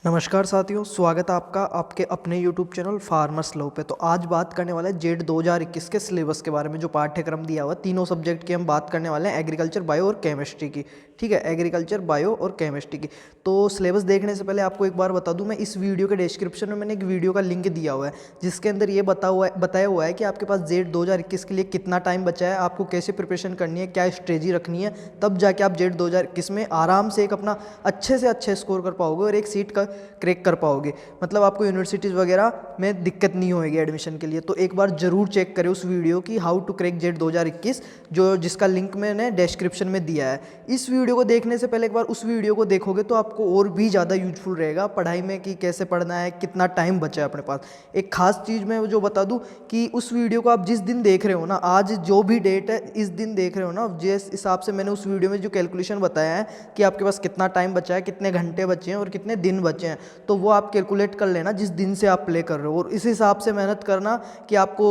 नमस्कार साथियों, स्वागत है आपका आपके अपने YouTube चैनल फार्मर्स लव पे। तो आज बात करने वाले हैं जेट 2021 के सिलेबस के बारे में। जो पाठ्यक्रम दिया हुआ है तीनों सब्जेक्ट की हम बात करने वाले हैं, एग्रीकल्चर, बायो और केमिस्ट्री की। ठीक है, एग्रीकल्चर, बायो और केमिस्ट्री की। तो सिलेबस देखने से पहले आपको एक बार बता दूं, मैं इस वीडियो के डिस्क्रिप्शन में मैंने एक वीडियो का लिंक दिया हुआ है जिसके अंदर ये बताया हुआ है कि आपके पास जेट 2021 के लिए कितना टाइम बचा है, आपको कैसे प्रिपरेशन करनी है, क्या स्ट्रेटजी रखनी है, तब जाके आप जेट 2021 में आराम से एक अपना अच्छे से अच्छे स्कोर कर पाओगे और एक सीट का क्रैक कर पाओगे। मतलब आपको यूनिवर्सिटीज़ वगैरह में दिक्कत नहीं होएगी एडमिशन के लिए। तो एक बार जरूर चेक करें उस वीडियो की, हाउ टू क्रैक जेट 2021, जिसका लिंक मैंने डिस्क्रिप्शन में दिया है। इस वीडियो को देखने से पहले एक बार उस वीडियो को देखोगे तो आपको और भी ज़्यादा यूजफुल रहेगा पढ़ाई में, कि कैसे पढ़ना है, कितना टाइम बचा है अपने पास। एक खास चीज़ मैं जो बता दूं कि उस वीडियो को आप जिस दिन देख रहे हो ना, आज जो भी डेट है इस दिन देख रहे हो ना, जिस हिसाब से मैंने उस वीडियो में जो कैलकुलेशन बताया है कि आपके पास कितना टाइम बचा है, कितने घंटे बचे हैं और कितने दिन बचे हैं, तो वो आप कैलकुलेट कर लेना जिस दिन से आप प्ले कर रहे हो, और इस हिसाब से मेहनत करना कि आपको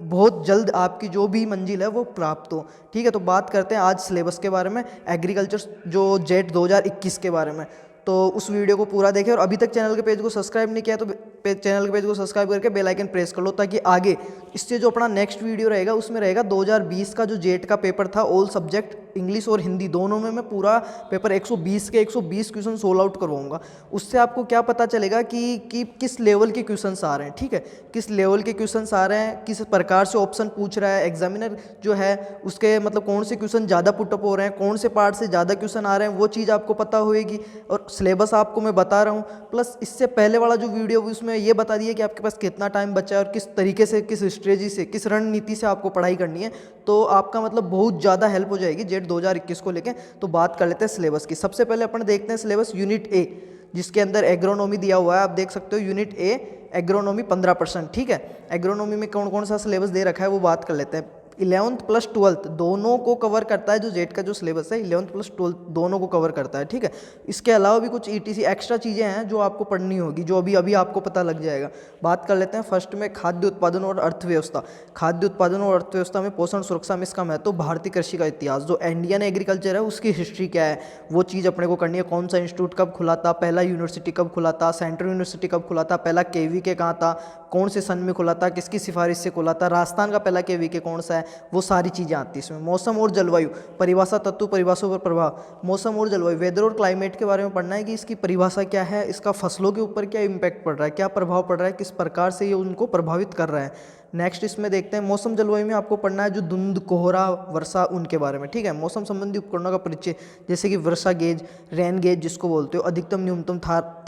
बहुत जल्द आपकी जो भी मंजिल है वो प्राप्त हो। ठीक है, तो बात करते हैं आज सिलेबस के बारे में, एग्रीकल्चर जो जेट 2021 के बारे में। तो उस वीडियो को पूरा देखें, और अभी तक चैनल के पेज को सब्सक्राइब नहीं किया तो चैनल के पेज को सब्सक्राइब करके बेल आइकन प्रेस कर लो, ताकि आगे इससे जो अपना नेक्स्ट वीडियो रहेगा उसमें रहेगा 2020 का जो जेट का पेपर था, ऑल सब्जेक्ट इंग्लिश और हिंदी दोनों में मैं पूरा पेपर 120 के 120 क्वेश्चन सोल्व आउट करवाऊंगा। उससे आपको क्या पता चलेगा कि किस लेवल के क्वेश्चंस आ रहे हैं। ठीक है, किस लेवल के क्वेश्चंस आ रहे हैं, किस प्रकार से ऑप्शन पूछ रहा है एग्जामिनर जो है, उसके मतलब कौन से क्वेश्चन ज़्यादा पुटअप हो रहे हैं, कौन से पार्ट से ज़्यादा क्वेश्चन आ रहे हैं, वो चीज़ आपको पता होएगी। और सिलेबस आपको मैं बता रहा हूँ, प्लस इससे पहले वाला जो वीडियो उसमें ये बता दिया कि आपके पास कितना टाइम बचा है और किस तरीके से, किस स्ट्रेटजी से, किस रणनीति से आपको पढ़ाई करनी है। तो आपका मतलब बहुत ज़्यादा हेल्प हो जाएगी जेट 2021 को लेके। तो बात कर लेते हैं सिलेबस की। सबसे पहले अपन देखते हैं सिलेबस यूनिट ए, जिसके अंदर एग्रोनॉमी दिया हुआ है। आप देख सकते हो यूनिट ए एग्रोनॉमी 15%। ठीक है, एग्रोनॉमी में कौन कौन सा सिलेबस दे रखा है वो बात कर लेते हैं। 11th प्लस 12th दोनों को कवर करता है। जो जेट का जो सिलेबस है 11th प्लस 12th दोनों को कवर करता है। ठीक है, इसके अलावा भी कुछ ईटीसी एक्स्ट्रा चीज़ें हैं जो आपको पढ़नी होगी, जो अभी अभी आपको पता लग जाएगा। बात कर लेते हैं फर्स्ट में खाद्य उत्पादन और अर्थव्यवस्था। खाद्य उत्पादन और अर्थव्यवस्था में पोषण सुरक्षा में इसका महत्व, भारतीय कृषि का इतिहास, जो इंडियन एग्रीकल्चर है उसकी हिस्ट्री क्या है वो चीज़ अपने को करनी है। कौन सा इंस्टीट्यूट कब खुला था, पहला यूनिवर्सिटी कब खुला था, सेंट्रल यूनिवर्सिटी कब खुला था, पहला केवीके कहाँ था, कौन से सन में खुला था, किसकी सिफारिश से खुला था, राजस्थान का पहला केवीके कौन सा है, वो सारी चीज़ें आती हैं इसमें। मौसम और जलवायु, परिभाषा, तत्व, परिभाषाओं पर प्रभाव। मौसम और जलवायु, वेदर और क्लाइमेट के बारे में पढ़ना है कि इसकी परिभाषा क्या है, इसका फसलों के ऊपर क्या इम्पैक्ट पड़ रहा है, क्या प्रभाव पड़ रहा है, किस प्रकार से ये उनको प्रभावित कर रहा है। नेक्स्ट इसमें देखते हैं मौसम जलवायु में आपको पढ़ना है जो धुंध, कोहरा, वर्षा, उनके बारे में। ठीक है, मौसम संबंधी उपकरणों का परिचय, जैसे कि वर्षा गेज, रेन गेज जिसको बोलते हो, अधिकतम न्यूनतम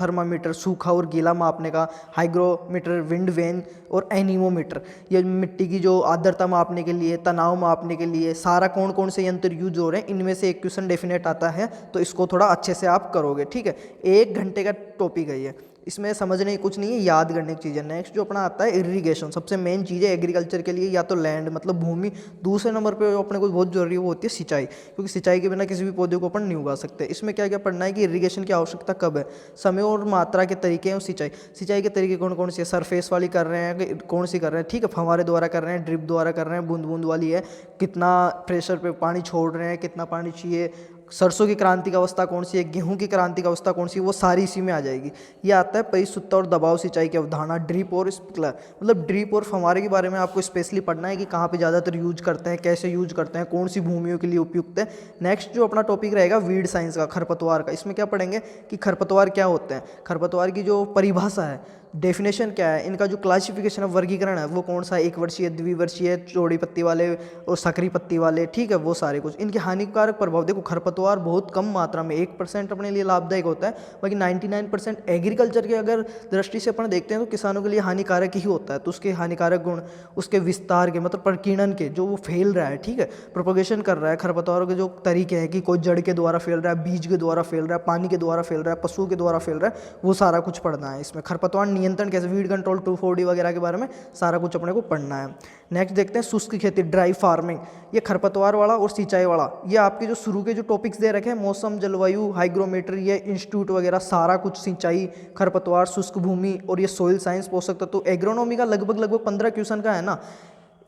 थर्मामीटर, सूखा और गीला मापने का, हाइग्रोमीटर, विंड वेन और एनीमोमीटर, ये मिट्टी की जो आर्द्रता मापने के लिए, तनाव मापने के लिए, सारा कौन कौन से यंत्र यूज हो रहे हैं, इनमें से एक क्वेश्चन डेफिनेट आता है, तो इसको थोड़ा अच्छे से आप करोगे। ठीक है, 1 घंटे का टॉपिक है ये, इसमें समझने की कुछ नहीं है, याद करने की चीज़ है। नेक्स्ट जो अपना आता है इरिगेशन, सबसे मेन चीज़ है एग्रीकल्चर के लिए, या तो लैंड मतलब भूमि। दूसरे नंबर पे जो अपने को बहुत जरूरी है वो होती है सिंचाई, क्योंकि सिंचाई के बिना किसी भी पौधे को अपन नहीं उगा सकते। इसमें क्या क्या पढ़ना है कि इरिगेशन की आवश्यकता कब है, समय और मात्रा के तरीके हैं, सिंचाई के तरीके कौन कौन से है, सरफेस वाली कर रहे हैं, कौन सी कर रहे हैं, ठीक है, फव्वारे द्वारा कर रहे हैं, ड्रिप द्वारा कर रहे हैं, बूंद बूंद वाली है, कितना प्रेशर पे पानी छोड़ रहे हैं, कितना पानी चाहिए, सरसों की क्रांतिक अवस्था कौन सी है, गेहूं की क्रांतिक अवस्था कौन सी है, वो सारी इसी में आ जाएगी। ये आता है परिशुद्धता और दबाव सिंचाई की अवधारणा। ड्रिप और स्प्रिंकलर, मतलब ड्रिप और फव्वारे के बारे में आपको स्पेशली पढ़ना है कि कहाँ पे ज़्यादातर यूज करते हैं, कैसे यूज करते हैं, कौन सी भूमियों के लिए उपयुक्त है। नेक्स्ट जो अपना टॉपिक रहेगा वीड साइंस का, खरपतवार का। इसमें क्या पढ़ेंगे कि खरपतवार क्या होते हैं, खरपतवार की जो परिभाषा है, डेफिनेशन क्या है, इनका जो क्लासिफिकेशन है, वर्गीकरण है, वो कौन सा है, 1 वर्षीय, द्विवर्षीय, चौड़ी पत्ती वाले और सकरी पत्ती वाले। ठीक है, वो सारे कुछ। इनके हानिकारक प्रभाव देखो, खरपतवार बहुत कम मात्रा में 1% अपने लिए लाभदायक होता है, बाकी 99% एग्रीकल्चर के अगर दृष्टि से अपन देखते हैं तो किसानों के लिए हानिकारक ही होता है। तो उसके हानिकारक गुण, उसके विस्तार के मतलब प्रकीर्णन के, जो वो फैल रहा है, ठीक है, प्रोपोगेशन कर रहा है, खरपतवारों के जो तरीके हैं कि कोई जड़ के द्वारा फैल रहा है, बीज के द्वारा फैल रहा है, पानी के द्वारा फैल रहा है, पशुओं के द्वारा फैल रहा है, वो सारा कुछ पढ़ना है इसमें। खरपतवार नियंत्रण कैसे, वीड कंट्रोल, 2,4-D वगैरह के बारे में सारा कुछ अपने को पढ़ना है। नेक्स्ट देखते हैं शुष्क खेती, ड्राई फार्मिंग। ये खरपतवार वाला और सिंचाई वाला, ये आपके जो शुरू के जो टॉपिक्स दे रखे हैं, मौसम, जलवायु, हाइग्रोमीटर, ये इंस्टीट्यूट वगैरह सारा कुछ, सिंचाई, खरपतवार, शुष्क भूमि और ये सोइल साइंस, पोषक तत्व। एग्रोनॉमी का लगभग 15 क्वेश्चन का है ना,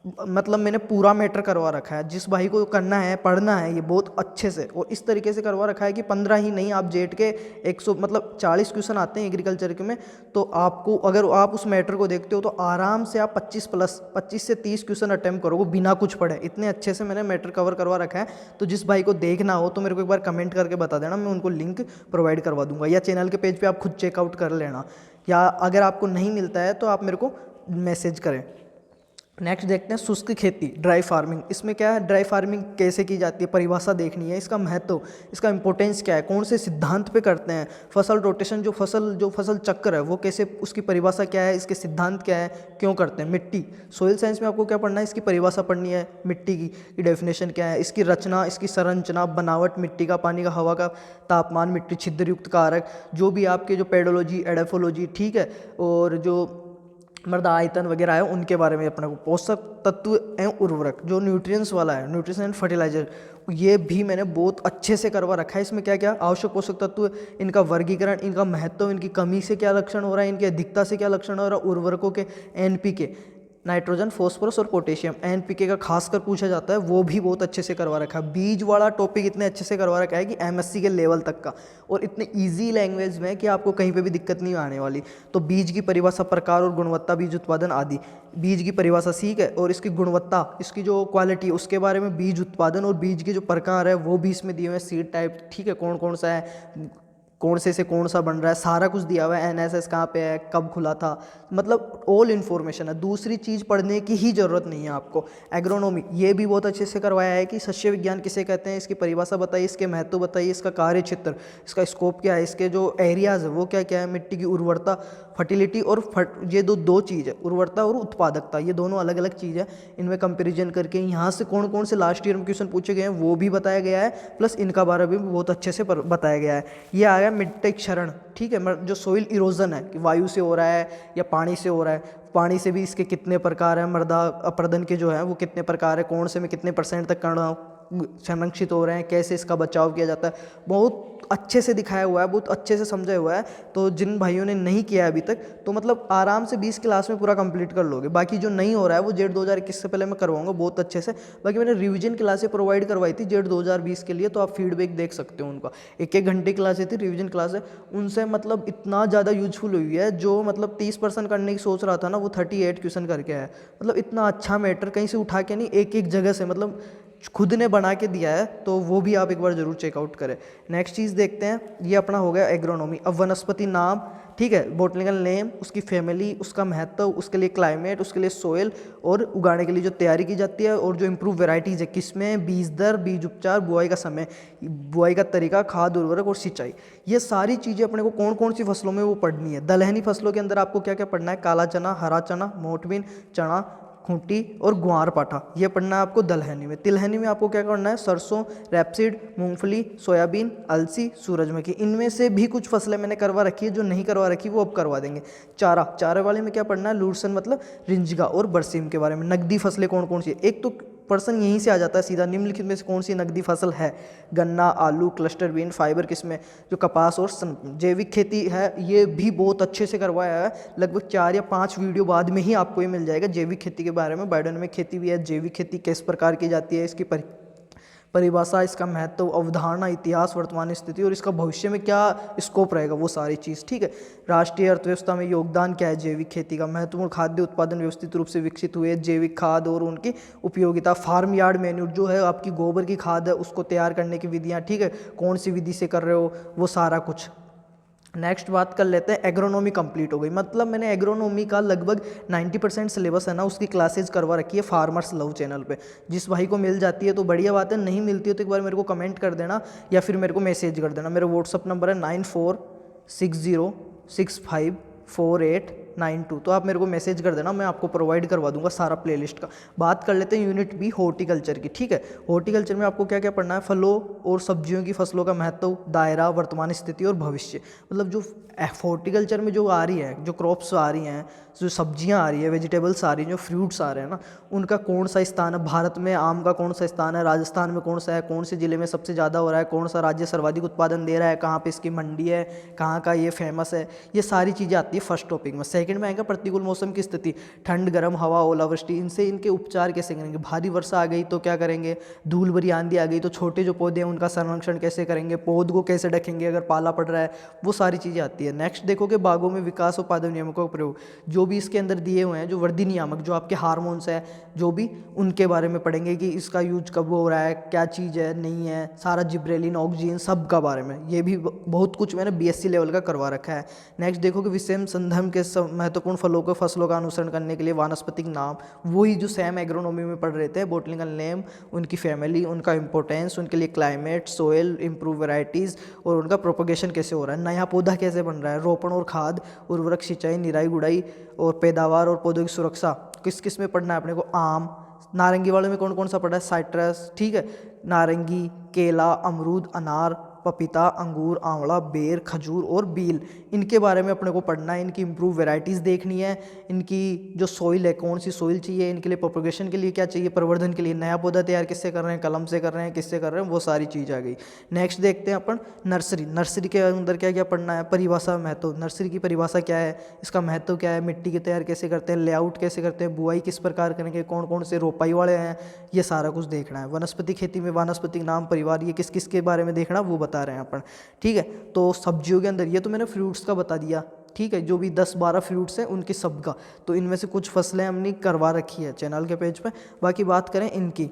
मतलब मैंने पूरा मैटर करवा रखा है। जिस भाई को करना है, पढ़ना है ये बहुत अच्छे से और इस तरीके से करवा रखा है कि 15 ही नहीं, आप जेट के 100 मतलब 40 क्वेश्चन आते हैं एग्रीकल्चर के में, तो आपको अगर आप उस मैटर को देखते हो तो आराम से आप 25 से 30 क्वेश्चन अटैम्प्ट करोगे बिना कुछ पढ़े। इतने अच्छे से मैंने मैटर कवर करवा रखा है। तो जिस भाई को देखना हो तो मेरे को एक बार कमेंट करके बता देना, मैं उनको लिंक प्रोवाइड करवा दूंगा, या चैनल के पेज पर आप खुद चेकआउट कर लेना, या अगर आपको नहीं मिलता है तो आप मेरे को मैसेज करें। नेक्स्ट देखते हैं शुष्क खेती, ड्राई फार्मिंग। इसमें क्या है, ड्राई फार्मिंग कैसे की जाती है, परिभाषा देखनी है, इसका महत्व, इसका इंपॉर्टेंस क्या है, कौन से सिद्धांत पे करते हैं, फसल रोटेशन जो फसल चक्र है वो कैसे, उसकी परिभाषा क्या है, इसके सिद्धांत क्या है, क्यों करते हैं। मिट्टी, सोइल साइंस में आपको क्या पढ़ना है, इसकी परिभाषा पढ़नी है, मिट्टी की डेफिनेशन क्या है, इसकी रचना, इसकी संरचना, बनावट, मिट्टी का, पानी का, हवा का तापमान, मिट्टी छिद्रयुक्त कारक, जो भी आपके जो पेडोलॉजी, एडेफोलॉजी, ठीक है, और जो मृदा आयतन वगैरह है उनके बारे में अपने को, पोषक तत्व एवं उर्वरक जो न्यूट्रिएंट्स वाला है, न्यूट्रिशन एंड फर्टिलाइजर, ये भी मैंने बहुत अच्छे से करवा रखा है। इसमें क्या क्या आवश्यक पोषक तत्व, इनका वर्गीकरण, इनका महत्व, इनकी कमी से क्या लक्षण हो रहा है, इनकी अधिकता से क्या लक्षण हो रहा है, उर्वरकों के एनपीके, नाइट्रोजन, फॉस्फोरस और पोटेशियम, एनपीके का खासकर पूछा जाता है, वो भी बहुत अच्छे से करवा रखा है। बीज वाला टॉपिक इतने अच्छे से करवा रखा है कि एमएससी के लेवल तक का, और इतने इजी लैंग्वेज में कि आपको कहीं पे भी दिक्कत नहीं आने वाली। तो बीज की परिभाषा, प्रकार और गुणवत्ता, बीज उत्पादन आदि, बीज की परिभाषा सीख है, और इसकी गुणवत्ता, इसकी जो क्वालिटी, उसके बारे में, बीज उत्पादन और बीज के जो प्रकार है वो भी इसमें दिए हुए हैं, सीड टाइप, ठीक है, कौन कौन सा है, कौन से कौन सा बन रहा है, सारा कुछ दिया हुआ है, एनएसएस कहाँ पे है, कब खुला था, मतलब ऑल इन्फॉर्मेशन है। दूसरी चीज़ पढ़ने की ही ज़रूरत नहीं है आपको। एग्रोनॉमी, ये भी बहुत अच्छे से करवाया है कि सस्य विज्ञान किसे कहते हैं, इसकी परिभाषा बताइए, इसके महत्व बताइए, इसका कार्य क्षेत्र, इसका स्कोप क्या है, इसके जो एरियाज है वो क्या क्या है, मिट्टी की उर्वरता, फर्टिलिटी, और ये दो चीज़ है, उर्वरता और उत्पादकता, ये दोनों अलग अलग चीज़ है। इनमें कंपेरिजन करके यहाँ से कौन कौन से लास्ट ईयर में क्वेश्चन पूछे गए हैं वो भी बताया गया है, प्लस इनका बारे में भी बहुत अच्छे से बताया गया है। ये आ गया मिट्टी क्षरण, ठीक है, जो सोइल इरोजन है कि वायु से हो रहा है या पानी से हो रहा है, पानी से भी इसके कितने प्रकार हैं, मृदा अपरदन के जो है वो कितने प्रकार है, कौन से में कितने % तक कण संरक्षित हो रहे हैं, कैसे इसका बचाव किया जाता है, बहुत अच्छे से दिखाया हुआ है, बहुत अच्छे से समझा हुआ है। तो जिन भाइयों ने नहीं किया अभी तक, तो मतलब आराम से 20 क्लास में पूरा कंप्लीट कर लोगे। बाकी जो नहीं हो रहा है वो जेड 2021 से पहले मैं करवाऊंगा बहुत अच्छे से। बाकी मैंने रिवीजन क्लासें प्रोवाइड करवाई थी जेड 2020 के लिए, तो आप फीडबैक देख सकते हो उनका। 1-1 घंटे क्लासें थी, रिवीजन क्लास है, उनसे मतलब इतना ज़्यादा यूजफुल हुई है। जो मतलब 30% करने की सोच रहा था ना, वो 38 क्वेश्चन करके आया। मतलब इतना अच्छा मैटर कहीं से उठा के नहीं, एक जगह से मतलब खुद ने बना के दिया है, तो वो भी आप एक बार जरूर चेकआउट करें। नेक्स्ट चीज़ देखते हैं, ये अपना हो गया एग्रोनॉमी। अब वनस्पति नाम, ठीक है, बोटनिकल नेम, उसकी फैमिली, उसका महत्व, उसके लिए क्लाइमेट, उसके लिए सोयल, और उगाने के लिए जो तैयारी की जाती है, और जो इम्प्रूव वेराइटीज़ है किसमें, बीज दर, बीज उपचार, बुआई का समय, बुआई का तरीका, खाद उर्वरक और सिंचाई, ये सारी चीज़ें अपने को कौन कौन सी फसलों में वो पढ़नी है। दलहनी फसलों के अंदर आपको क्या क्या पढ़ना है, काला चना, हरा चना, मोठबीन, चना, खूंटी और ग्वार पाठा, ये पढ़ना है आपको दलहनी में। तिलहनी में आपको क्या करना है, सरसों, रैपसीड, मूंगफली, सोयाबीन, अलसी, सूरजमुखी, इनमें से भी कुछ फसलें मैंने करवा रखी है, जो नहीं करवा रखी वो अब करवा देंगे। चारे वाले में क्या पढ़ना है, लूरसन मतलब रिंजगा और बरसीम के बारे में। नकदी फसलें कौन कौन सी है, एक तो पर्सन यहीं से आ जाता है सीधा, निम्नलिखित में से कौन सी नकदी फसल है, गन्ना, आलू, क्लस्टर बीन, फाइबर किसमें, जो कपास और जैविक खेती है, ये भी बहुत अच्छे से करवाया है। लगभग 4 या 5 वीडियो बाद में ही आपको ये मिल जाएगा जैविक खेती के बारे में। बायोडायनेमिक खेती भी है, जैविक खेती किस प्रकार की जाती है, इसकी परिभाषा, इसका महत्व, अवधारणा, इतिहास, वर्तमान स्थिति और इसका भविष्य में क्या स्कोप रहेगा, वो सारी चीज़, ठीक है। राष्ट्रीय अर्थव्यवस्था में योगदान क्या है जैविक खेती का, महत्वपूर्ण खाद्य उत्पादन व्यवस्थित रूप से विकसित हुए, जैविक खाद और उनकी उपयोगिता, फार्म यार्ड मैन्यूर जो है आपकी गोबर की खाद है उसको तैयार करने की विधियाँ, ठीक है, कौन सी विधि से कर रहे हो, वो सारा कुछ। नेक्स्ट बात कर लेते हैं, एग्रोनॉमी कंप्लीट हो गई। मतलब मैंने एग्रोनॉमी का लगभग 90% सिलेबस है ना, उसकी क्लासेज करवा रखी है फार्मर्स लव चैनल पे। जिस भाई को मिल जाती है तो बढ़िया बात है, नहीं मिलती हो तो एक बार मेरे को कमेंट कर देना या फिर मेरे को मैसेज कर देना। मेरा व्हाट्सअप नंबर है 9460654892, तो आप मेरे को मैसेज कर देना, मैं आपको प्रोवाइड करवा दूंगा सारा प्लेलिस्ट का। बात कर लेते हैं यूनिट बी हॉर्टिकल्चर की, ठीक है। हॉर्टिकल्चर में आपको क्या क्या पढ़ना है, फलों और सब्जियों की फसलों का महत्व, दायरा, वर्तमान स्थिति और भविष्य। मतलब जो हॉर्टिकल्चर में जो आ रही है, जो क्रॉप्स आ रही हैं, जो सब्जियां आ रही है, वेजिटेबल्स आ रही हैं, जो फ्रूट्स आ रहे हैं ना, उनका कौन सा स्थान है भारत में, आम का कौन सा स्थान है, राजस्थान में कौन सा है, कौन से ज़िले में सबसे ज़्यादा हो रहा है, कौन सा राज्य सर्वाधिक उत्पादन दे रहा है, कहाँ पे इसकी मंडी है, कहाँ का ये फेमस है, ये सारी चीज़ें आती है फर्स्ट टॉपिक में। सेकंड में आएगा प्रतिकूल मौसम की स्थिति, ठंड, गर्म हवा, ओलावृष्टि, इनसे इनके उपचार कैसे करेंगे, भारी वर्षा आ गई तो क्या करेंगे, धूल भरी आंधी आ गई तो छोटे जो पौधे हैं उनका संरक्षण कैसे करेंगे, पौध को कैसे ढकेंगे अगर पाला पड़ रहा है, वो सारी चीज़ें आती है। नेक्स्ट देखोगे बागों में विकास और पादप नियमों का प्रयोग, जो भी इसके अंदर दिए हुए हैं, जो वृद्धि नियामक, जो आपके हार्मोन्स है, जो भी उनके बारे में पढ़ेंगे कि इसका यूज कब हो रहा है, क्या चीज़ है, नहीं है, सारा जिब्रेलिन, ऑक्सीजन, सब का बारे में। ये भी बहुत कुछ मैंने बीएससी लेवल का करवा रखा है। नेक्स्ट देखोगे विषम संदर्भ के महत्वपूर्ण फलों को फसलों का अनुसरण करने के लिए वानस्पतिक नाम, वही जो सेम एग्रोनॉमी में पढ़ रहे थे, बोटनिकल नेम, उनकी फैमिली, उनका इंपॉर्टेंस, उनके लिए क्लाइमेट, सोयल, इम्प्रूव वेराइटीज़ और उनका प्रोपोगेशन कैसे हो रहा है, नया पौधा कैसे बन रहा है, रोपण और खाद, उर्वरक, सिंचाई, निराई गुड़ाई और पैदावार और पौधों की सुरक्षा किस किस में पढ़ना है अपने को। आम, नारंगी वाले में कौन कौन सा पढ़ा है, साइट्रस, ठीक है, नारंगी, केला, अमरूद, अनार, पपीता, अंगूर, आंवला, बेर, खजूर और बील, इनके बारे में अपने को पढ़ना है। इनकी इम्प्रूव वेराइटीज़ देखनी है, इनकी जो सॉइल है कौन सी सॉइल चाहिए, इनके लिए प्रोपगेशन के लिए क्या चाहिए, प्रवर्धन के लिए नया पौधा तैयार किससे कर रहे हैं, कलम से कर रहे हैं, किससे कर रहे हैं, वो सारी चीज़ आ गई। नेक्स्ट देखते हैं अपन नर्सरी। नर्सरी के अंदर क्या क्या पढ़ना है, परिभाषा, महत्व, नर्सरी की परिभाषा क्या है, इसका महत्व क्या है, मिट्टी के तैयार कैसे करते हैं, लेआउट कैसे करते हैं, बुआई किस प्रकार करेंगे, कौन कौन से रोपाई वाले हैं, ये सारा कुछ देखना है। वनस्पति खेती में वानस्पतिक नाम, परिवार, ये किस किस के बारे में देखना वो बता रहे हैं अपन, ठीक है। तो सब्जियों के अंदर ये तो मैंने फ्रूट्स का बता दिया, ठीक है, जो भी 10-12 फ्रूट्स हैं उनकी सब का, तो इनमें से कुछ फसलें हमने करवा रखी है चैनल के पेज पे। बाकी बात करें इनकी,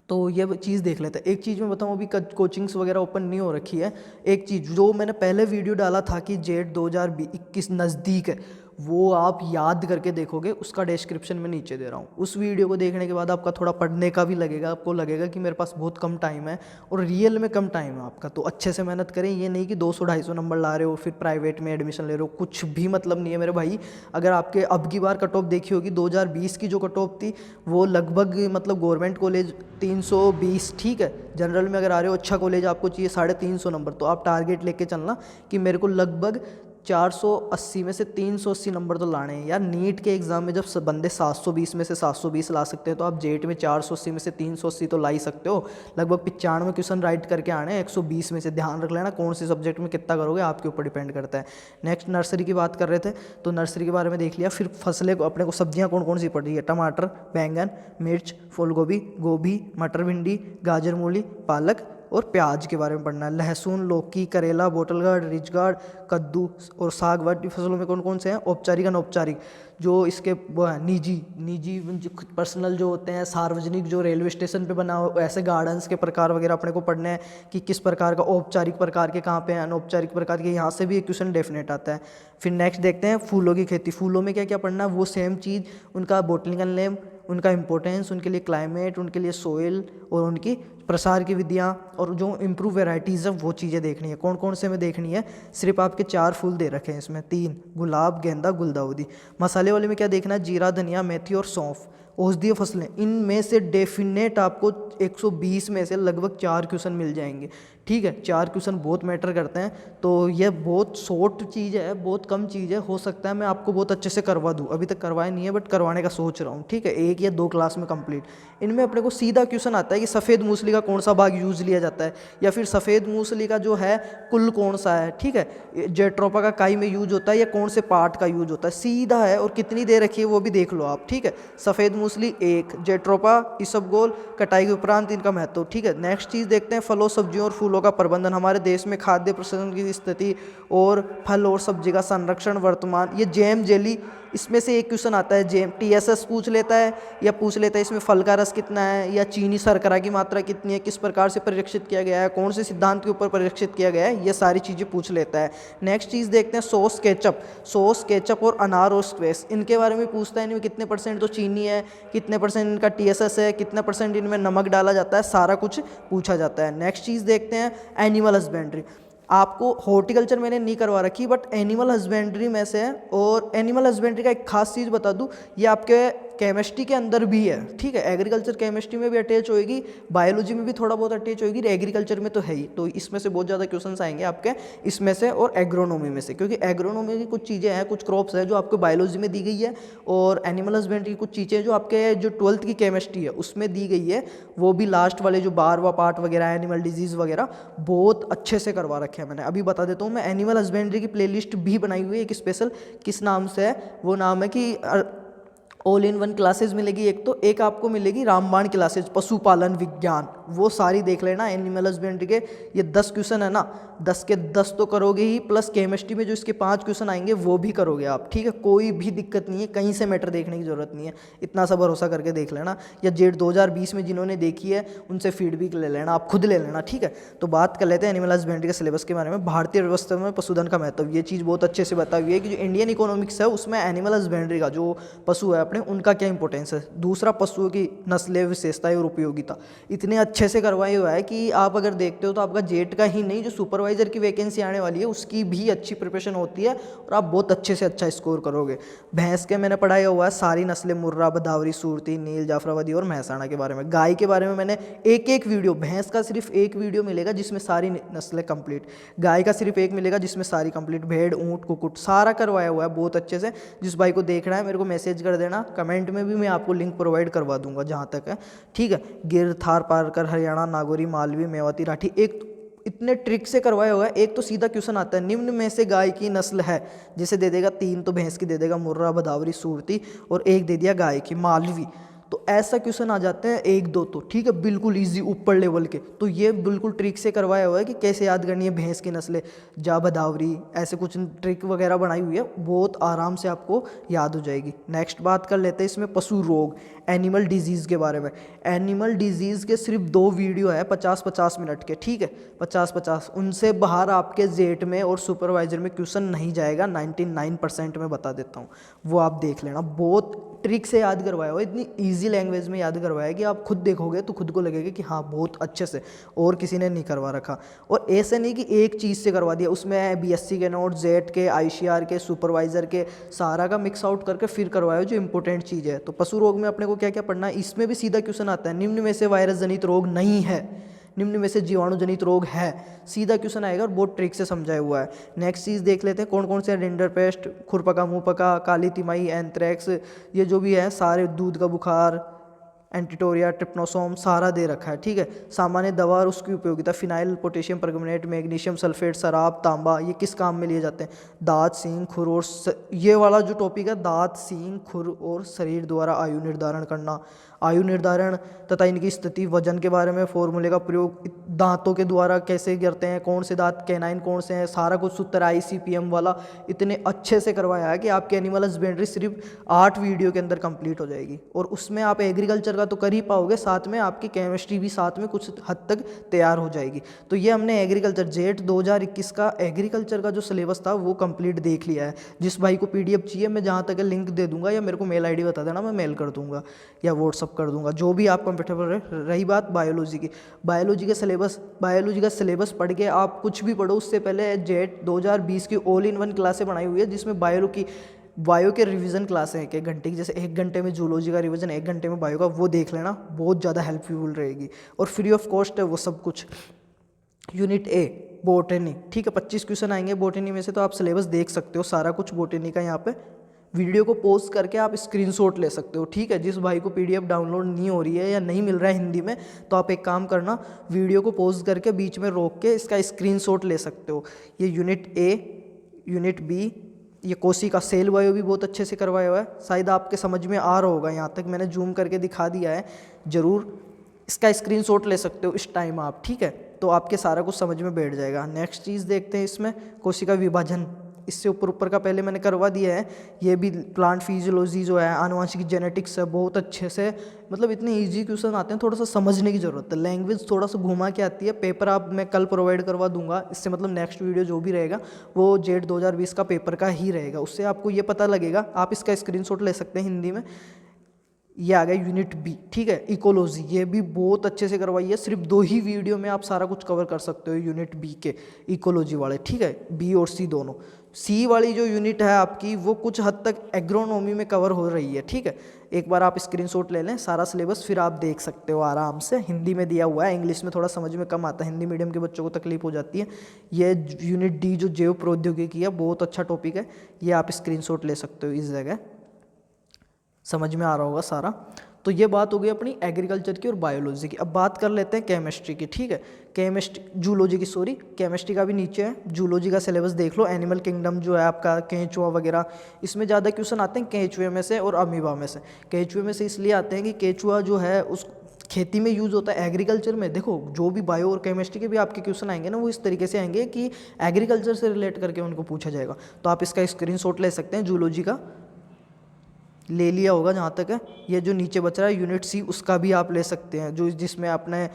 तो ये चीज़ देख लेते हैं। एक चीज़ मैं बताऊँ, अभी कोचिंग्स वगैरह ओपन नहीं हो रखी है। एक चीज़ जो मैंने पहले वीडियो डाला था कि जेट 2021 नज़दीक है, वो आप याद करके देखोगे, उसका डिस्क्रिप्शन में नीचे दे रहा हूँ। उस वीडियो को देखने के बाद आपका थोड़ा पढ़ने का भी लगेगा, आपको लगेगा कि मेरे पास बहुत कम टाइम है, और रियल में कम टाइम है आपका, तो अच्छे से मेहनत करें। ये नहीं कि 200-250 नंबर ला रहे हो फिर प्राइवेट में एडमिशन ले रहे हो, कुछ भी मतलब नहीं है मेरे भाई। अगर आपके अब की बार कट ऑफ देखी होगी, 2020 की जो कट ऑफ थी वो लगभग मतलब गवर्नमेंट कॉलेज 320, ठीक है, जनरल में अगर आ रहे हो अच्छा कॉलेज आपको चाहिए 350 नंबर, तो आप टारगेट लेके चलना कि मेरे को लगभग 480 में से 380 नंबर तो लाने हैं यार। नीट के एग्ज़ाम में जब बंदे 720 में से 720 ला सकते हैं, तो आप जेट में 480 में से 380 तो ला ही सकते हो। लगभग 95 क्वेश्चन राइट करके आने हैं 120 में से। ध्यान रख लेना कौन से सब्जेक्ट में कितना करोगे, आपके ऊपर डिपेंड करता है। नेक्स्ट नर्सरी की बात कर रहे थे, तो नर्सरी के बारे में देख लिया। फिर फसलें को अपने को, सब्जियां कौन कौन सी पड़ रही है, टमाटर, बैंगन, मिर्च, फूल गोभी, गोभी, मटर, भिंडी, गाजर, मूली, पालक और प्याज के बारे में पढ़ना है। लहसुन, लौकी, करेला, बोटल गार्ड, रिच गार्ड, कद्दू और साग वाली फसलों में कौन कौन से हैं, औपचारिक, अनौपचारिक, जो इसके वो है निजी पर्सनल जो होते हैं, सार्वजनिक जो रेलवे स्टेशन पे बना हो, ऐसे गार्डन्स के प्रकार वगैरह अपने को पढ़ने हैं कि किस प्रकार का, औपचारिक प्रकार के कहाँ पे हैं, अनौपचारिक प्रकार के, यहाँ से भी एक क्वेश्चन डेफिनेट आता है। फिर नेक्स्ट देखते हैं फूलों की खेती। फूलों में क्या क्या पढ़ना है, वो सेम चीज़, उनका बोटनिकल नेम, उनका इंपॉर्टेंस, उनके लिए क्लाइमेट, उनके लिए सोइल और उनकी प्रसार की विधियाँ, और जो इम्प्रूव वेराइटीज़ है वो चीज़ें देखनी है। कौन कौन से में देखनी है, सिर्फ आपके 4 फूल दे रखे हैं इसमें, 3, गुलाब, गेंदा, गुलदाउदी। मसाले वाले में क्या देखना है, जीरा, धनिया, मेथी और सौंफ। औषधीय फसलें, इनमें से डेफिनेट आपको 120 में से लगभग 4 क्वेश्चन मिल जाएंगे, ठीक है। 4 क्वेश्चन बहुत मैटर करते हैं, तो यह बहुत शॉर्ट चीज़ है, बहुत कम चीज़ है। हो सकता है मैं आपको बहुत अच्छे से करवा दूँ, अभी तक करवाया नहीं है बट करवाने का सोच रहा हूँ, ठीक है, 1 या 2 क्लास में कंप्लीट। इनमें अपने को सीधा क्वेश्चन आता है कि सफ़ेद मूसली का कौन सा भाग यूज लिया जाता है, या फिर सफ़ेद मूसली का जो है कुल कौन सा है, ठीक है, जेट्रोपा का काई में यूज होता है या कौन से पार्ट का यूज होता है, सीधा है। और कितनी दे रखी है वो भी देख लो आप, ठीक है। सफ़ेद मूसली 1, जेट्रोपा, इसबगोल, कटाई के उपरांत इनका महत्व, ठीक है। नेक्स्ट चीज़ देखते हैं फलों, सब्जियों और फूलों का प्रबंधन। हमारे देश में खाद्य प्रसंस्करण की स्थिति और फल और सब्जी का संरक्षण वर्तमान। ये जैम, जेली, इसमें से एक क्वेश्चन आता है जैम, टीएसएस पूछ लेता है, या पूछ लेता है इसमें फल का रस कितना है, या चीनी शर्करा की मात्रा कितनी है, किस प्रकार से परीक्षित किया गया है, कौन से सिद्धांत के ऊपर परीक्षित किया गया है, ये सारी चीज़ें पूछ लेता है। नेक्स्ट चीज़ देखते हैं सॉस, केचप और अनार और स्क्वैश, इनके बारे में पूछता है। इनमें कितने % तो चीनी है, कितने % इनका टीएसएस है, कितना % इनमें नमक डाला जाता है, सारा कुछ पूछा जाता है। नेक्स्ट चीज़ देखते हैं एनिमल हस्बेंड्री। आपको हॉर्टिकल्चर मैंने नहीं करवा रखी, बट एनिमल हस्बेंड्री में से है। और एनिमल हस्बेंड्री का एक खास चीज़ बता दूं, ये आपके केमिस्ट्री के अंदर भी है, ठीक है। एग्रीकल्चर केमिस्ट्री में भी अटैच होएगी, बायोलॉजी में भी थोड़ा बहुत अटैच होएगी, एग्रीकल्चर में तो है ही। तो इसमें से बहुत ज़्यादा क्वेश्चंस आएंगे आपके इसमें से और एग्रोनॉमी में से, क्योंकि एग्रोनॉमी की कुछ चीज़ें हैं, कुछ क्रॉप्स है जो आपको बायोलॉजी में दी गई है, और एनिमल हस्बेंड्री की कुछ चीज़ें जो आपके जो 12th की केमिस्ट्री है उसमें दी गई है, वो भी लास्ट वाले जो 12वां पार्ट वगैरह एनिमल डिजीज़ वगैरह बहुत अच्छे से करवा रखे हैं मैंने। अभी बता देता हूँ मैं, एनिमल हस्बेंड्री की प्लेलिस्ट भी बनाई हुई है एक स्पेशल, किस नाम से है वो, नाम है कि ऑल इन वन क्लासेज मिलेगी एक, तो एक आपको मिलेगी रामबाण क्लासेज पशुपालन विज्ञान, वो सारी देख लेना। एनिमल हस्बेंड्री के ये 10 क्वेश्चन है ना, 10 के 10 तो करोगे ही, प्लस केमिस्ट्री में जो इसके 5 क्वेश्चन आएंगे वो भी करोगे आप, ठीक है। कोई भी दिक्कत नहीं है, कहीं से मैटर देखने की जरूरत नहीं है, इतना सा भरोसा करके देख लेना। या जेट 2020 में जिन्होंने देखी है उनसे फीडबैक ले लेना, आप खुद ले लेना, ठीक है। तो बात कर लेते हैं एनिमल हस्बेंड्री के सिलेबस के बारे में। भारतीय व्यवस्था में पशुधन का महत्व, ये चीज़ बहुत अच्छे से बताई हुई है कि जो इंडियन इकोनॉमिक्स है उसमें एनिमल हस्बेंड्री का जो पशु है अपने, उनका क्या इंपॉर्टेंस है। दूसरा, पशुओं की नस्लें, विशेषताएं और उपयोगिता, इतने अच्छे से करवाया हुआ है कि आप अगर देखते हो तो आपका जेट का ही नहीं, जो सुपरवाइजर की वैकेंसी आने वाली है उसकी भी अच्छी प्रिपरेशन होती है और आप बहुत अच्छे से अच्छा स्कोर करोगे। भैंस के मैंने पढ़ाया हुआ है सारी नस्लें, मुर्रा, भदावरी, सूरती, नील, जाफराबादी और महसाणा के बारे में। गाय के बारे में मैंने एक वीडियो, भैंस का सिर्फ एक वीडियो मिलेगा जिसमें सारी नस्लें कंप्लीट, गाय का सिर्फ एक मिलेगा जिसमें सारी कंप्लीट, भेड़, ऊंट, कुक्कुट सारा करवाया हुआ है बहुत अच्छे से। जिस भाई को देखना है मेरे को मैसेज कर देना, कमेंट में भी मैं आपको लिंक प्रोवाइड करवा दूंगा जहाँ तक है, ठीक है। गिर, थार पारकर, हरियाणा, नागौरी, मालवी, मेवाती, राठी, एक इतने ट्रिक से करवाया हुआ है। एक तो सीधा क्वेश्चन आता है, निम्न में से गाय की नस्ल है, जिसे दे देगा 3 तो भैंस की दे देगा, मुर्रा, भदावरी, सूरती, और एक दे दिया गाय की, मालवी। तो ऐसा क्वेश्चन आ जाते हैं 1-2 तो, ठीक है, बिल्कुल इजी ऊपर लेवल के। तो ये बिल्कुल ट्रिक से करवाया हुआ है कि कैसे याद करनी है भैंस की नस्लें, जा, भदावरी, ऐसे कुछ ट्रिक वगैरह बनाई हुई है, बहुत आराम से आपको याद हो जाएगी। नेक्स्ट बात कर लेते हैं इसमें पशु रोग, एनिमल डिजीज़ के बारे में। एनिमल डिजीज़ के सिर्फ 2 वीडियो है 50-50 मिनट के, ठीक है, 50-50, उनसे बाहर आपके जेट में और सुपरवाइजर में क्वेश्चन नहीं जाएगा, 99% में बता देता हूँ, वो आप देख लेना। बहुत ट्रिक से याद करवाया हुआ, इतनी इजी लैंग्वेज में याद करवाया कि आप खुद देखोगे तो खुद को लगेगा कि हाँ बहुत अच्छे से, और किसी ने नहीं करवा रखा। और ऐसे नहीं कि एक चीज़ से करवा दिया, उसमें बीएससी के नोट, जेट के, आईसीआर के, सुपरवाइजर के, सारा का मिक्स आउट करके फिर करवाया जो इंपॉर्टेंट चीज़ है। तो पशु रोग में अपने को क्या क्या पढ़ना है, इसमें भी सीधा क्वेश्चन आता है, निम्न में से वायरस जनित रोग नहीं है, निम्न में से जीवाणु जनित रोग है, सीधा क्वेश्चन आएगा और बहुत ट्रिक से समझाया हुआ है। नेक्स्ट चीज़ देख लेते हैं कौन कौन से, रिंडरपेस्ट, खुरपका, मुंहपका, काली तिमाही, एंथ्रेक्स, ये जो भी है सारे, दूध का बुखार, एंटीटोरिया, ट्रिप्नोसोम, सारा दे रखा है, ठीक है। सामान्य दवा और उसकी उपयोगिता, फिनाइल, पोटेशियम परमंगनेट, मैग्नीशियम सल्फेट, शराब, तांबा, ये किस काम में लिए जाते हैं, दांत, सींग, खुर और ये वाला जो टॉपिक है, दांत, सींग, खुर और शरीर द्वारा आयु निर्धारण करना, आयु निर्धारण तथा इनकी स्थिति, वजन के बारे में, फॉर्मूले का प्रयोग, दांतों के द्वारा कैसे करते हैं, कौन से दांत कैनाइन कौन से हैं, सारा कुछ सूत्र ICPM वाला इतने अच्छे से करवाया है कि आपकी एनिमल हस्बेंड्री सिर्फ 8 वीडियो के अंदर कंप्लीट हो जाएगी। और उसमें आप एग्रीकल्चर का तो कर ही पाओगे, साथ में आपकी केमिस्ट्री भी साथ में कुछ हद तक तैयार हो जाएगी। तो ये हमने एग्रीकल्चर जेट 2021 का एग्रीकल्चर का जो सिलेबस था वो कंप्लीट देख लिया है। जिस भाई को PDF चाहिए मैं जहाँ तक लिंक दे दूंगा, या मेरे को मेल ID बता देना, मैं मेल कर दूंगा या व्हाट्सअप कर दूंगा, जो भी आप कंफर्टेबल रहे। रही बात बायोलॉजी की, बायोलॉजी का सिलेबस पढ़ के आप कुछ भी पढ़ो, उससे पहले जेट 2020 की ऑल इन वन क्लासें बनाई हुई है, जिसमें बायो के रिवीजन क्लासें हैं 1 घंटे की, जैसे 1 घंटे में जूलॉजी का रिवीजन, 1 घंटे में बायो का, वो देख लेना, बहुत ज़्यादा हेल्पफुल रहेगी और फ्री ऑफ कॉस्ट है वो सब कुछ। यूनिट A बोटनी, ठीक है, 25 क्वेश्चन आएंगे बोटनी में से, तो आप सिलेबस देख सकते हो सारा कुछ बोटनी का। यहाँ पे वीडियो को पॉज करके आप स्क्रीनशॉट ले सकते हो, ठीक है। जिस भाई को PDF डाउनलोड नहीं हो रही है या नहीं मिल रहा है हिंदी में, तो आप एक काम करना, वीडियो को पॉज करके बीच में रोक के इसका स्क्रीनशॉट ले सकते हो। ये यूनिट A, यूनिट B, ये कोसी का सेल बायो भी बहुत अच्छे से करवाया हुआ है, शायद आपके समझ में आ रहा होगा, यहाँ तक मैंने जूम करके दिखा दिया है, ज़रूर इसका स्क्रीनशॉट ले सकते हो इस टाइम आप, ठीक है, तो आपके सारा कुछ समझ में बैठ जाएगा। नेक्स्ट चीज़ देखते हैं इसमें, कोशिका विभाजन, इससे ऊपर का पहले मैंने करवा दिया है। ये भी प्लांट फिजियोलॉजी जो है, आनुवांशिक जेनेटिक्स है, बहुत अच्छे से, मतलब इतने इजी क्वेश्चन आते हैं, थोड़ा सा समझने की ज़रूरत है, लैंग्वेज थोड़ा सा घुमा के आती है। पेपर आप मैं कल प्रोवाइड करवा दूंगा, इससे मतलब नेक्स्ट वीडियो जो भी रहेगा वो जेट 2020 का पेपर का ही रहेगा, उससे आपको ये पता लगेगा। आप इसका स्क्रीनशॉट ले सकते हैं हिंदी में। ये आ गया यूनिट B, ठीक है, इकोलॉजी, ये भी बहुत अच्छे से करवाई है, सिर्फ 2 ही वीडियो में आप सारा कुछ कवर कर सकते हो यूनिट B के इकोलॉजी वाले, ठीक है, B और C दोनों। सी वाली जो यूनिट है आपकी वो कुछ हद तक एग्रोनॉमी में कवर हो रही है, ठीक है। एक बार आप स्क्रीनशॉट ले लें सारा सिलेबस, फिर आप देख सकते हो आराम से। हिंदी में दिया हुआ है, इंग्लिश में थोड़ा समझ में कम आता है, हिंदी मीडियम के बच्चों को तकलीफ हो जाती है। ये यूनिट डी जो जैव प्रौद्योगिकी है बहुत अच्छा टॉपिक है, ये आप स्क्रीनशॉट ले सकते हो इस जगह, समझ में आ रहा होगा सारा। तो ये बात हो गई अपनी एग्रीकल्चर की और बायोलॉजी की। अब बात कर लेते हैं केमिस्ट्री की, ठीक है। केमिस्ट्री जूलॉजी की, सॉरी केमिस्ट्री का भी नीचे है। जूलॉजी का सिलेबस देख लो, एनिमल किंगडम जो है आपका, केंचुआ वगैरह, इसमें ज़्यादा क्वेश्चन आते हैं केंचुए में से और अमीबा में से। केंचुए में से इसलिए आते हैं कि केंचुआ जो है उस खेती में यूज़ होता है। एग्रीकल्चर में देखो जो भी बायो और केमिस्ट्री के भी आपके क्वेश्चन आएंगे ना, वो इस तरीके से आएंगे कि एग्रीकल्चर से रिलेट करके उनको पूछा जाएगा। तो आप इसका स्क्रीनशॉट ले सकते हैं, जूलॉजी का ले लिया होगा जहाँ तक है। ये जो नीचे बच रहा है यूनिट सी, उसका भी आप ले सकते हैं, जो जिसमें आपने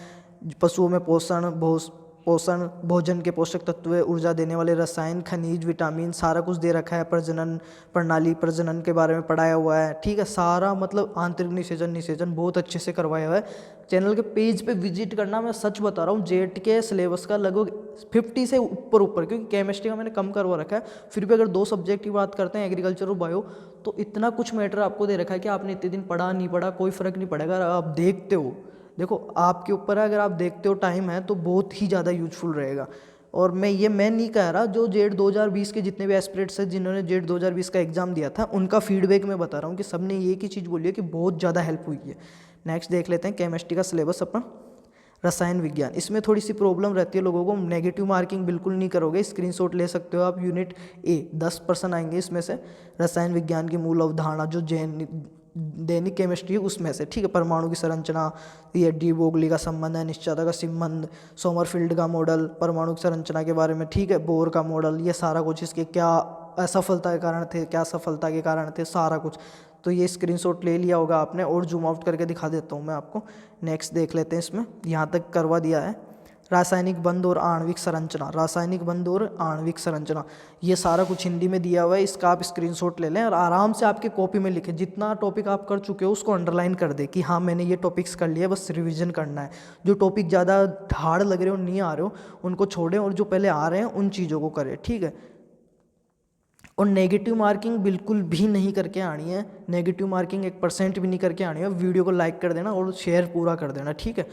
पशुओं में पोषण, भोजन के पोषक तत्व, ऊर्जा देने वाले रसायन, खनिज, विटामिन, सारा कुछ दे रखा है। प्रजनन प्रणाली, प्रजनन के बारे में पढ़ाया हुआ है, ठीक है। सारा मतलब आंतरिक निषेचन बहुत अच्छे से करवाया हुआ है। चैनल के पेज पे विजिट करना, मैं सच बता रहा हूँ, जेट के सिलेबस का लगभग 50 से ऊपर, क्योंकि केमिस्ट्री का मैंने कम करवा रखा है। फिर भी अगर 2 सब्जेक्ट की बात करते हैं, एग्रीकल्चर और बायो, तो इतना कुछ मैटर आपको दे रखा है कि आपने इतने दिन पढ़ा नहीं पढ़ा कोई फ़र्क नहीं पड़ेगा। अगर आप देखते हो, देखो आपके ऊपर है, अगर आप देखते हो टाइम है तो बहुत ही ज़्यादा यूजफुल रहेगा। और मैं नहीं कह रहा, जो जेट 2020 के जितने भी एस्पिरेंट्स हैं जिन्होंने जेट 2020 का एग्ज़ाम दिया था, उनका फीडबैक मैं बता रहा हूँ कि सबने एक ही चीज़ बोली है कि बहुत ज़्यादा हेल्प हुई है। नेक्स्ट देख लेते हैं केमिस्ट्री का सिलेबस अपन, रसायन विज्ञान। इसमें थोड़ी सी प्रॉब्लम रहती है लोगों को, नेगेटिव मार्किंग बिल्कुल नहीं करोगे, स्क्रीनशॉट ले सकते हो आप। यूनिट ए 10% आएंगे इसमें से। रसायन विज्ञान की मूल अवधारणा जो दैनिक केमिस्ट्री है उसमें से, ठीक है। परमाणु की संरचना, ये डी बोगली का संबंध है, निश्चयता का संबंध, सोमरफील्ड का मॉडल, परमाणु की संरचना के बारे में, ठीक है। बोर का मॉडल, ये सारा कुछ, इसके क्या असफलता के कारण थे, क्या सफलता के कारण थे, सारा कुछ। तो ये स्क्रीनशॉट ले लिया होगा आपने, और जूम आउट करके दिखा देता हूँ मैं आपको। नेक्स्ट देख लेते हैं, इसमें यहाँ तक करवा दिया है। रासायनिक बंध और आणविक संरचना, रासायनिक बंध और आणविक संरचना, ये सारा कुछ हिंदी में दिया हुआ है। इसका आप स्क्रीनशॉट ले लें और आराम से आपके कॉपी में लिखें। जितना टॉपिक आप कर चुके हो उसको अंडरलाइन कर दे कि हाँ मैंने ये टॉपिक्स कर लिए, बस रिवीजन करना है। जो टॉपिक ज़्यादा हार्ड लग रहे हो, नहीं आ रहे हो, उनको छोड़ें, और जो पहले आ रहे हैं उन चीज़ों को करें, ठीक है। और नेगेटिव मार्किंग बिल्कुल भी नहीं करके आनी है, नेगेटिव मार्किंग 1% भी नहीं करके आनी है। वीडियो को लाइक कर देना और शेयर पूरा कर देना, ठीक है,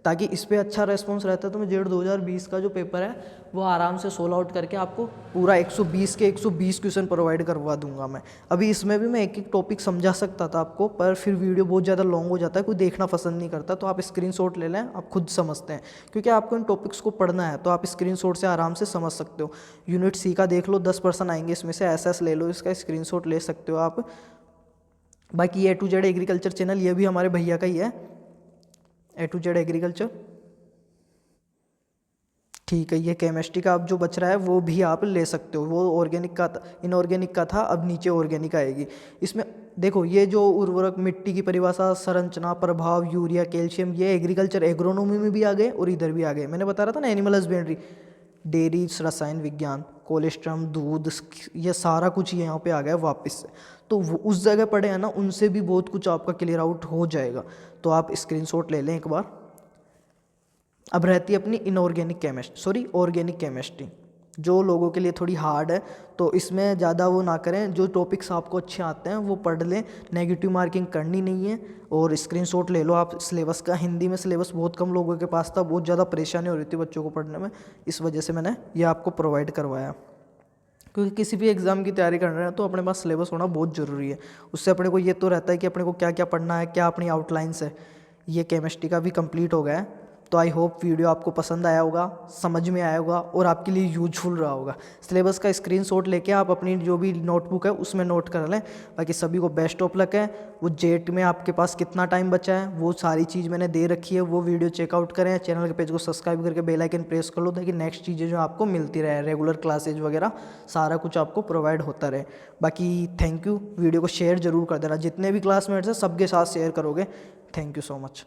ताकि इस पर अच्छा रेस्पॉन्स रहता है। तो मैं जेड 2020 का जो पेपर है वो आराम से सोल्व आउट करके आपको पूरा 120 के 120 क्वेश्चन प्रोवाइड करवा दूंगा मैं। अभी इसमें भी मैं एक एक टॉपिक समझा सकता था आपको, पर फिर वीडियो बहुत ज़्यादा लॉन्ग हो जाता है, कोई देखना पसंद नहीं करता। तो आप स्क्रीनशॉट ले लें, आप खुद समझते हैं, क्योंकि आपको इन टॉपिक्स को पढ़ना है, तो आप स्क्रीनशॉट से आराम से समझ सकते हो। यूनिट सी का देख लो, 10% आएंगे इसमें से, एसएस ले लो, इसका स्क्रीनशॉट ले सकते हो आप। बाकी A to Z agriculture channel, ये भी हमारे भैया का ही है, A to Z एग्रीकल्चर, ठीक है। ये केमिस्ट्री का अब जो बच रहा है वो भी आप ले सकते हो। वो ऑर्गेनिक का था, इनऑर्गेनिक का था, अब नीचे ऑर्गेनिक आएगी। इसमें देखो ये जो उर्वरक, मिट्टी की परिभाषा, संरचना, प्रभाव, यूरिया, कैल्शियम, ये एग्रीकल्चर एग्रोनॉमी में भी आ गए और इधर भी आ गए। मैंने बता रहा था ना, एनिमल हस्बेंड्री, डेयरी, रसायन विज्ञान, कोलेस्ट्रम, दूध, ये सारा कुछ यहाँ पे आ गया वापस से। तो वो उस जगह पढ़े हैं ना, उनसे भी बहुत कुछ आपका क्लियर आउट हो जाएगा। तो आप स्क्रीनशॉट ले लें एक बार। अब रहती है अपनी inorganic chemistry, sorry organic chemistry, जो लोगों के लिए थोड़ी हार्ड है। तो इसमें ज़्यादा वो ना करें, जो टॉपिक्स आपको अच्छे आते हैं वो पढ़ लें, नेगेटिव मार्किंग करनी नहीं है। और स्क्रीनशॉट ले लो आप सिलेबस का। हिंदी में सिलेबस बहुत कम लोगों के पास था, बहुत ज़्यादा परेशानी हो रही थी बच्चों को पढ़ने में, इस वजह से मैंने ये आपको प्रोवाइड करवाया। क्योंकि किसी भी एग्ज़ाम की तैयारी कर रहे हैं तो अपने पास सिलेबस होना बहुत ज़रूरी है। उससे अपने को ये तो रहता है कि अपने को क्या क्या पढ़ना है, क्या अपनी आउटलाइंस है। ये केमिस्ट्री का भी कंप्लीट हो गया है। तो आई होप वीडियो आपको पसंद आया होगा, समझ में आया होगा और आपके लिए यूजफुल रहा होगा। सिलेबस का स्क्रीनशॉट लेके आप अपनी जो भी नोटबुक है उसमें नोट कर लें। बाकी सभी को बेस्ट ऑफ लक है। वो जेट में आपके पास कितना टाइम बचा है वो सारी चीज़ मैंने दे रखी है, वो वीडियो चेकआउट करें। चैनल के पेज को सब्सक्राइब करके बेल आइकन प्रेस कर लो, ताकि नेक्स्ट चीज़ें जो आपको मिलती रहे, रेगुलर क्लासेज वगैरह सारा कुछ आपको प्रोवाइड होता रहे। बाकी थैंक यू। वीडियो को शेयर जरूर कर देना, जितने भी क्लासमेट्स हैं सबके साथ शेयर करोगे। Thank you so much.